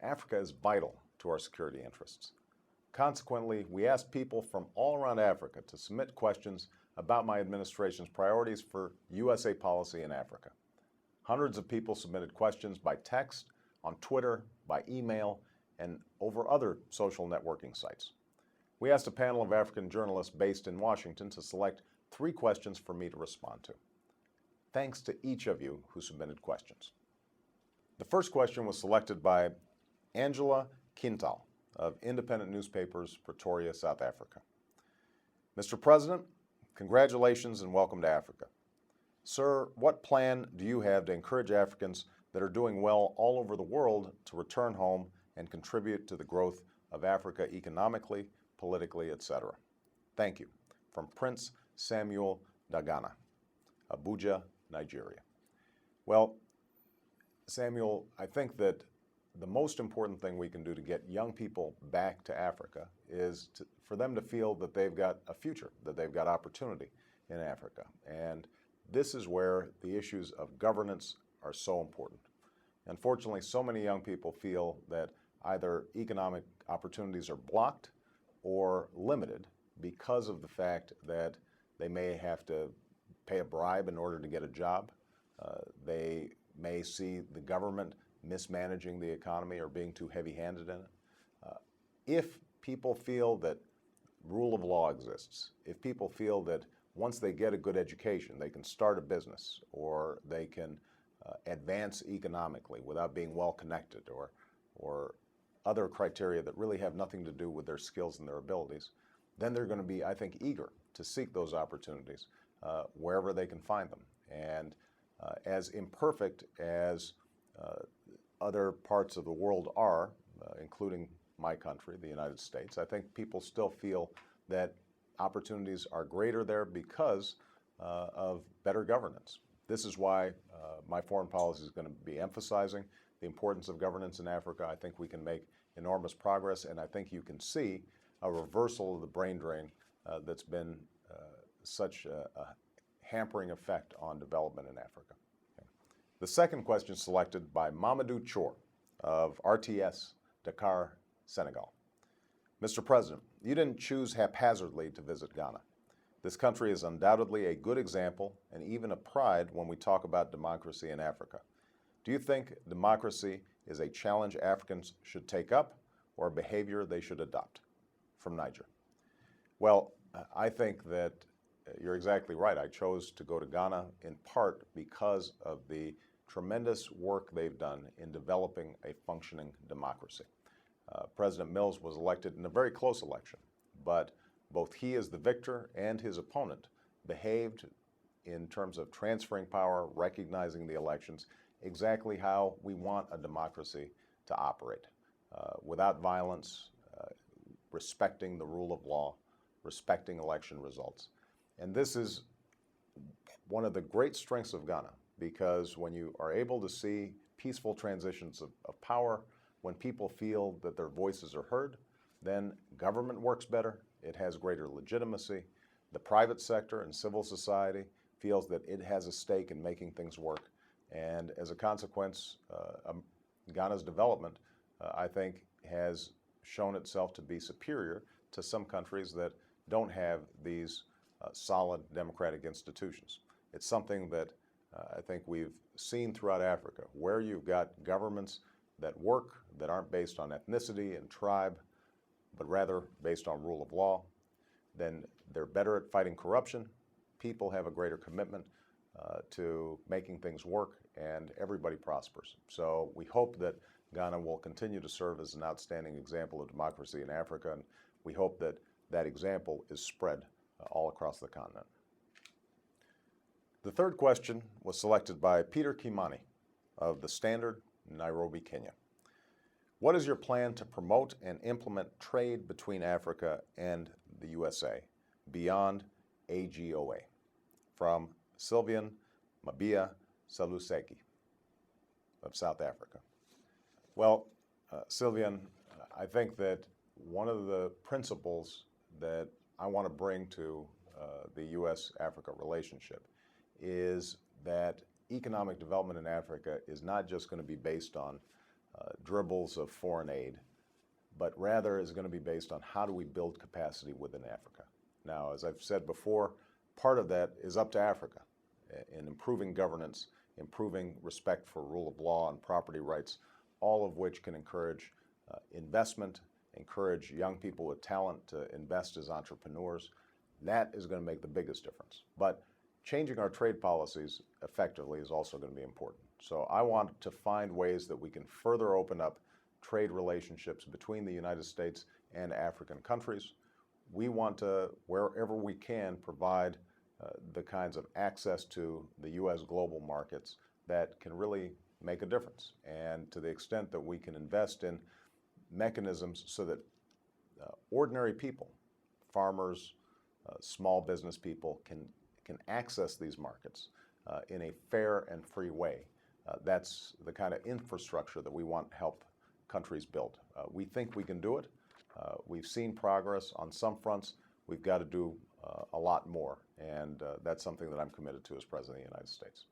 Africa is vital to our security interests. Consequently, we asked people from all around Africa to submit questions about my administration's priorities for USA policy in Africa. Hundreds of people submitted questions by text, on Twitter, by email, and over other social networking sites. We asked a panel of African journalists based in Washington to select 3 questions for me to respond to. Thanks to each of you who submitted questions. The first question was selected by Angela Quintal of Independent Newspapers, Pretoria, South Africa. Mr. President, congratulations and welcome to Africa. Sir, what plan do you have to encourage Africans that are doing well all over the world to return home and contribute to the growth of Africa economically, politically, etc.? Thank you. From Prince Samuel Dagana, Abuja, Nigeria. Well, Samuel, I think that the most important thing we can do to get young people back to Africa is for them to feel that they've got a future, that they've got opportunity in Africa. And this is where the issues of governance are so important. Unfortunately, so many young people feel that either economic opportunities are blocked or limited because of the fact that they may have to pay a bribe in order to get a job. They may see the government mismanaging the economy or being too heavy-handed in it. If people feel that rule of law exists, if people feel that once they get a good education, they can start a business or they can advance economically without being well-connected or other criteria that really have nothing to do with their skills and their abilities, then they're going to be, I think, eager to seek those opportunities wherever they can find them. And as imperfect as other parts of the world are, including my country, the United States, I think people still feel that opportunities are greater there because of better governance. This is why my foreign policy is going to be emphasizing the importance of governance in Africa. I think we can make enormous progress, and I think you can see a reversal of the brain drain that's been such a hampering effect on development in Africa. Okay. The second question selected by Mamadou Chor of RTS, Dakar, Senegal. Mr. President, you didn't choose haphazardly to visit Ghana. This country is undoubtedly a good example and even a pride when we talk about democracy in Africa. Do you think democracy is a challenge Africans should take up or a behavior they should adopt? From Niger. Well, I think that you're exactly right. I chose to go to Ghana in part because of the tremendous work they've done in developing a functioning democracy. President Mills was elected in a very close election, but both he as the victor and his opponent behaved in terms of transferring power, recognizing the elections, exactly how we want a democracy to operate, without violence, respecting the rule of law, respecting election results. And this is one of the great strengths of Ghana, because when you are able to see peaceful transitions of power, when people feel that their voices are heard, then government works better, it has greater legitimacy, the private sector and civil society feels that it has a stake in making things work, and as a consequence, Ghana's development, I think, has shown itself to be superior to some countries that don't have these solid democratic institutions. It's something that I think we've seen throughout Africa, where you've got governments that work, that aren't based on ethnicity and tribe, but rather based on rule of law, then they're better at fighting corruption, people have a greater commitment to making things work, and everybody prospers. So we hope that Ghana will continue to serve as an outstanding example of democracy in Africa, and we hope that that example is spread all across the continent. The third question was selected by Peter Kimani of The Standard, Nairobi, Kenya. What is your plan to promote and implement trade between Africa and the USA beyond AGOA? From Sylvian Mabia Saluseki of South Africa. Well, Sylvian, I think that one of the principles that I want to bring to the U.S.-Africa relationship is that economic development in Africa is not just going to be based on dribbles of foreign aid, but rather is going to be based on how do we build capacity within Africa. Now, as I've said before, part of that is up to Africa in improving governance, improving respect for rule of law and property rights, all of which can encourage investment, encourage young people with talent to invest as entrepreneurs. That is going to make the biggest difference. But changing our trade policies effectively is also going to be important. So I want to find ways that we can further open up trade relationships between the United States and African countries. We want to, wherever we can, provide the kinds of access to the U.S. global markets that can really make a difference. And to the extent that we can invest in mechanisms so that ordinary people, farmers, small business people can access these markets in a fair and free way. That's the kind of infrastructure that we want to help countries build. We think we can do it. We've seen progress on some fronts. We've got to do a lot more, and that's something that I'm committed to as President of the United States.